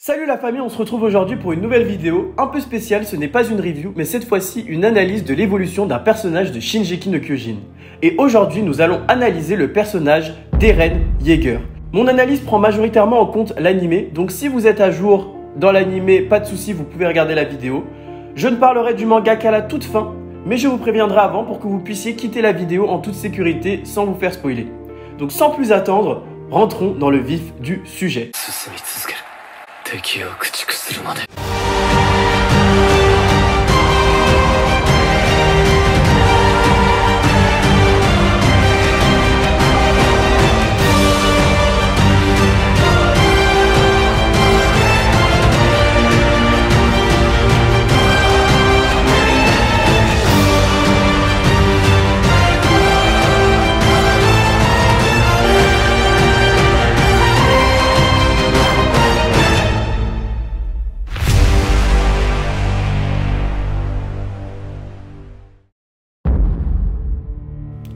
Salut la famille, on se retrouve aujourd'hui pour une nouvelle vidéo un peu spéciale. Ce n'est pas une review, mais cette fois-ci une analyse de l'évolution d'un personnage de Shingeki no Kyojin. Et aujourd'hui, nous allons analyser le personnage d'Eren Yeager. Mon analyse prend majoritairement en compte l'animé, donc si vous êtes à jour dans l'animé, pas de souci, vous pouvez regarder la vidéo. Je ne parlerai du manga qu'à la toute fin, mais je vous préviendrai avant pour que vous puissiez quitter la vidéo en toute sécurité sans vous faire spoiler. Donc sans plus attendre, rentrons dans le vif du sujet.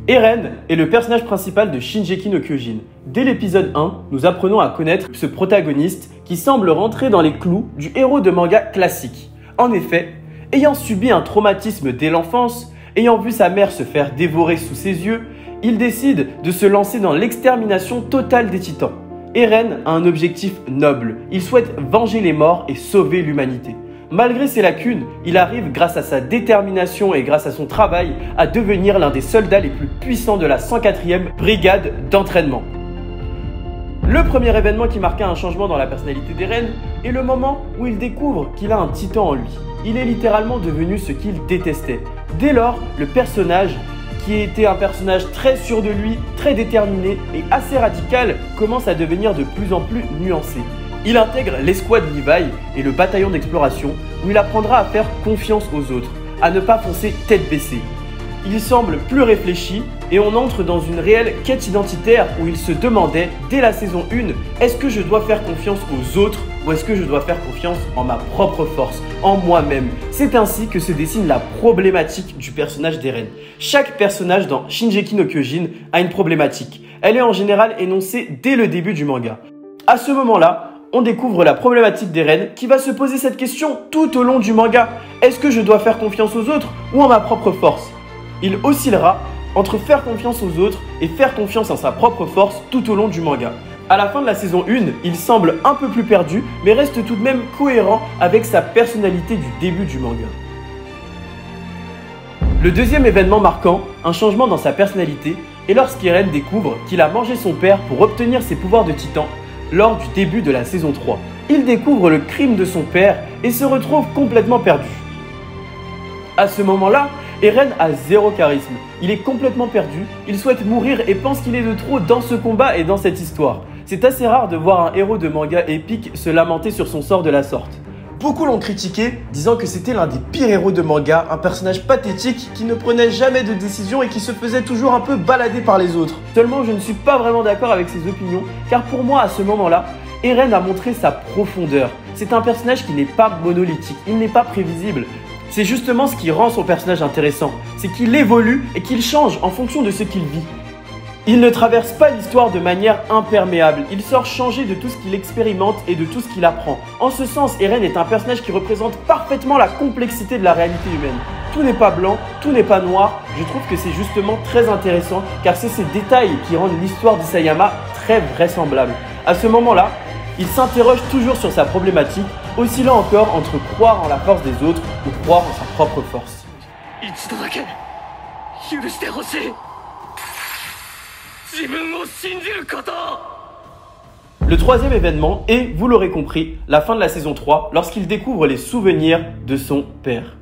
Eren est le personnage principal de Shingeki no Kyojin. Dès l'épisode 1, nous apprenons à connaître ce protagoniste qui semble rentrer dans les clous du héros de manga classique. En effet, ayant subi un traumatisme dès l'enfance, ayant vu sa mère se faire dévorer sous ses yeux, il décide de se lancer dans l'extermination totale des titans. Eren a un objectif noble, il souhaite venger les morts et sauver l'humanité. Malgré ses lacunes, il arrive grâce à sa détermination et grâce à son travail à devenir l'un des soldats les plus puissants de la 104e brigade d'entraînement. Le premier événement qui marqua un changement dans la personnalité d'Eren est le moment où il découvre qu'il a un titan en lui. Il est littéralement devenu ce qu'il détestait. Dès lors, le personnage, qui était un personnage très sûr de lui, très déterminé et assez radical, commence à devenir de plus en plus nuancé. Il intègre l'escouade Levi et le bataillon d'exploration où il apprendra à faire confiance aux autres, à ne pas foncer tête baissée. Il semble plus réfléchi et on entre dans une réelle quête identitaire où il se demandait dès la saison 1, est-ce que je dois faire confiance aux autres ou est-ce que je dois faire confiance en ma propre force, en moi-même. C'est ainsi que se dessine la problématique du personnage d'Eren. Chaque personnage dans Shingeki no Kyojin a une problématique. Elle est en général énoncée dès le début du manga. À ce moment-là, on découvre la problématique d'Eren qui va se poser cette question tout au long du manga. Est-ce que je dois faire confiance aux autres ou en ma propre force? Il oscillera entre faire confiance aux autres et faire confiance en sa propre force tout au long du manga. À la fin de la saison 1, il semble un peu plus perdu mais reste tout de même cohérent avec sa personnalité du début du manga. Le deuxième événement marquant, un changement dans sa personnalité, est lorsqu'Eren découvre qu'il a mangé son père pour obtenir ses pouvoirs de titan lors du début de la saison 3. Il découvre le crime de son père et se retrouve complètement perdu. À ce moment-là, Eren a zéro charisme. Il est complètement perdu, il souhaite mourir et pense qu'il est de trop dans ce combat et dans cette histoire. C'est assez rare de voir un héros de manga épique se lamenter sur son sort de la sorte. Beaucoup l'ont critiqué, disant que c'était l'un des pires héros de manga, un personnage pathétique qui ne prenait jamais de décision et qui se faisait toujours un peu balader par les autres. Seulement, je ne suis pas vraiment d'accord avec ses opinions, car pour moi, à ce moment-là, Eren a montré sa profondeur. C'est un personnage qui n'est pas monolithique, il n'est pas prévisible. C'est justement ce qui rend son personnage intéressant, c'est qu'il évolue et qu'il change en fonction de ce qu'il vit. Il ne traverse pas l'histoire de manière imperméable, il sort changé de tout ce qu'il expérimente et de tout ce qu'il apprend. En ce sens, Eren est un personnage qui représente parfaitement la complexité de la réalité humaine. Tout n'est pas blanc, tout n'est pas noir, je trouve que c'est justement très intéressant car c'est ces détails qui rendent l'histoire d'Isayama très vraisemblable. À ce moment-là, il s'interroge toujours sur sa problématique, oscillant encore entre croire en la force des autres ou croire en sa propre force. Le troisième événement est, vous l'aurez compris, la fin de la saison 3 lorsqu'il découvre les souvenirs de son père.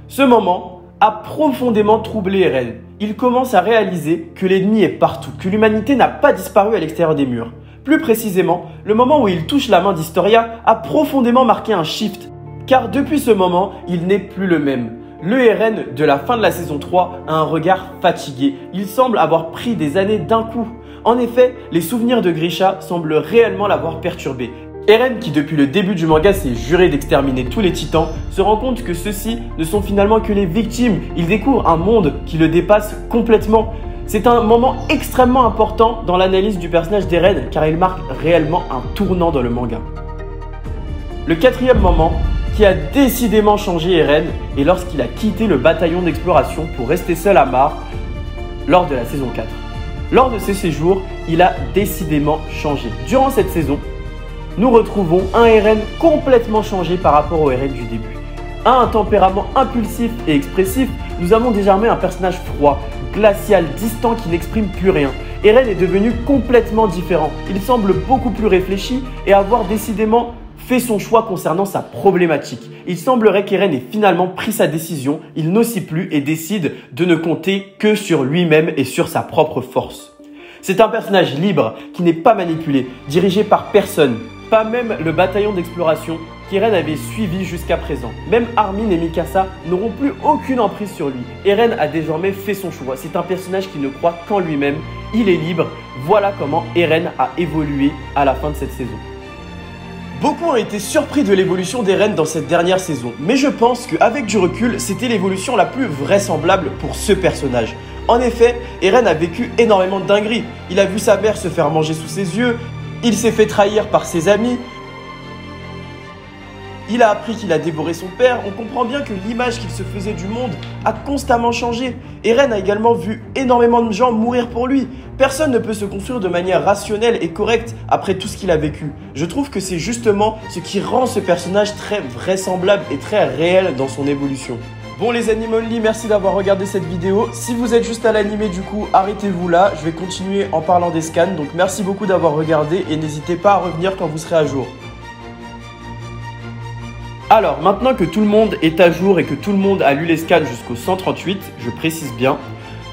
Ce moment a profondément troublé Eren. Il commence à réaliser que l'ennemi est partout, que l'humanité n'a pas disparu à l'extérieur des murs. Plus précisément, le moment où il touche la main d'Historia a profondément marqué un shift, car depuis ce moment, il n'est plus le même. Le Eren de la fin de la saison 3 a un regard fatigué. Il semble avoir pris des années d'un coup. En effet, les souvenirs de Grisha semblent réellement l'avoir perturbé. Eren, qui depuis le début du manga s'est juré d'exterminer tous les titans, se rend compte que ceux-ci ne sont finalement que les victimes. Il découvre un monde qui le dépasse complètement. C'est un moment extrêmement important dans l'analyse du personnage d'Eren car il marque réellement un tournant dans le manga. Le quatrième moment qui a décidément changé Eren est lorsqu'il a quitté le bataillon d'exploration pour rester seul à Mar lors de la saison 4. Lors de ce séjour, il a décidément changé. Durant cette saison, nous retrouvons un Eren complètement changé par rapport au Eren du début. Un tempérament impulsif et expressif, nous avons désormais un personnage froid, glacial, distant qui n'exprime plus rien. Eren est devenu complètement différent. Il semble beaucoup plus réfléchi et avoir décidément fait son choix concernant sa problématique. Il semblerait qu'Eren ait finalement pris sa décision, il n'oscille plus et décide de ne compter que sur lui-même et sur sa propre force. C'est un personnage libre qui n'est pas manipulé, dirigé par personne, pas même le bataillon d'exploration qu'Eren avait suivi jusqu'à présent. Même Armin et Mikasa n'auront plus aucune emprise sur lui. Eren a désormais fait son choix. C'est un personnage qui ne croit qu'en lui-même. Il est libre. Voilà comment Eren a évolué à la fin de cette saison. Beaucoup ont été surpris de l'évolution d'Eren dans cette dernière saison, mais je pense qu'avec du recul, c'était l'évolution la plus vraisemblable pour ce personnage. En effet, Eren a vécu énormément de dingueries. Il a vu sa mère se faire manger sous ses yeux, il s'est fait trahir par ses amis, il a appris qu'il a dévoré son père. On comprend bien que l'image qu'il se faisait du monde a constamment changé. Eren a également vu énormément de gens mourir pour lui. Personne ne peut se construire de manière rationnelle et correcte après tout ce qu'il a vécu. Je trouve que c'est justement ce qui rend ce personnage très vraisemblable et très réel dans son évolution. Bon les Animonly, merci d'avoir regardé cette vidéo. Si vous êtes juste à l'animé du coup, arrêtez-vous là. Je vais continuer en parlant des scans. Donc merci beaucoup d'avoir regardé et n'hésitez pas à revenir quand vous serez à jour. Alors, maintenant que tout le monde est à jour et que tout le monde a lu les scans jusqu'au 138, je précise bien,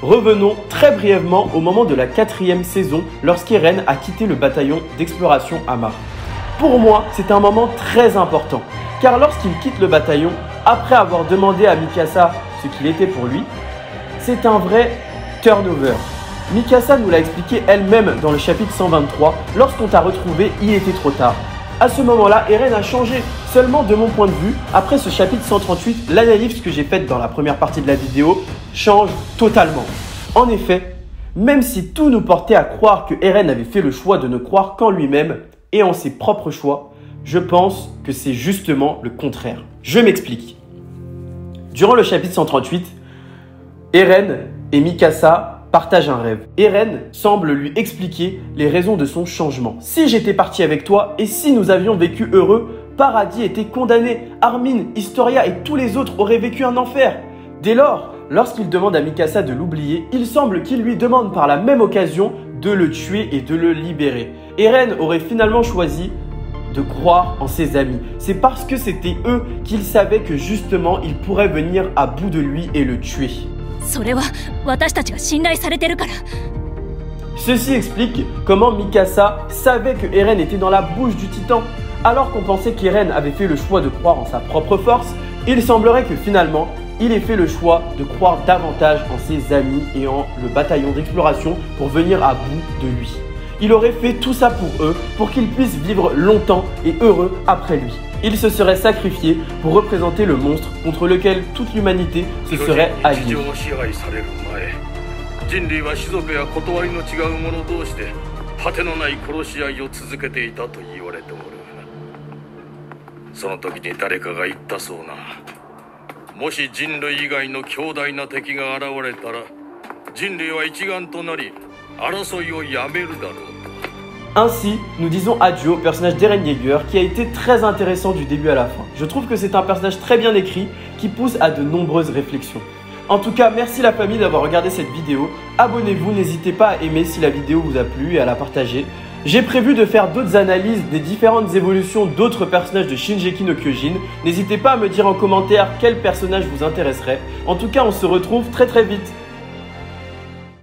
revenons très brièvement au moment de la 4e saison lorsqu'Eren a quitté le bataillon d'exploration à Mar. Pour moi, c'est un moment très important, car lorsqu'il quitte le bataillon, après avoir demandé à Mikasa ce qu'il était pour lui, c'est un vrai turnover. Mikasa nous l'a expliqué elle-même dans le chapitre 123, lorsqu'on t'a retrouvé, il était trop tard. À ce moment-là, Eren a changé. Seulement de mon point de vue, après ce chapitre 138, l'analyse que j'ai faite dans la première partie de la vidéo change totalement. En effet, même si tout nous portait à croire que Eren avait fait le choix de ne croire qu'en lui-même et en ses propres choix, je pense que c'est justement le contraire. Je m'explique. Durant le chapitre 138, Eren et Mikasa partage un rêve. Eren semble lui expliquer les raisons de son changement. Si j'étais parti avec toi et si nous avions vécu heureux, Paradis était condamné, Armin, Historia et tous les autres auraient vécu un enfer. Dès lors, lorsqu'il demande à Mikasa de l'oublier, il semble qu'il lui demande par la même occasion de le tuer et de le libérer. Eren aurait finalement choisi de croire en ses amis. C'est parce que c'était eux qu'il savait que justement il pourrait venir à bout de lui et le tuer. Ceci explique comment Mikasa savait que Eren était dans la bouche du titan. Alors qu'on pensait qu'Eren avait fait le choix de croire en sa propre force, il semblerait que finalement, il ait fait le choix de croire davantage en ses amis et en le bataillon d'exploration pour venir à bout de lui. Il aurait fait tout ça pour eux, pour qu'ils puissent vivre longtemps et heureux après lui. Il se serait sacrifié pour représenter le monstre contre lequel toute l'humanité se serait alliée. Ainsi, nous disons adieu au personnage d'Eren Yeager qui a été très intéressant du début à la fin. Je trouve que c'est un personnage très bien écrit qui pousse à de nombreuses réflexions. En tout cas, merci la famille d'avoir regardé cette vidéo. Abonnez-vous, n'hésitez pas à aimer si la vidéo vous a plu et à la partager. J'ai prévu de faire d'autres analyses des différentes évolutions d'autres personnages de Shingeki no Kyojin. N'hésitez pas à me dire en commentaire quel personnage vous intéresserait. En tout cas, on se retrouve très vite.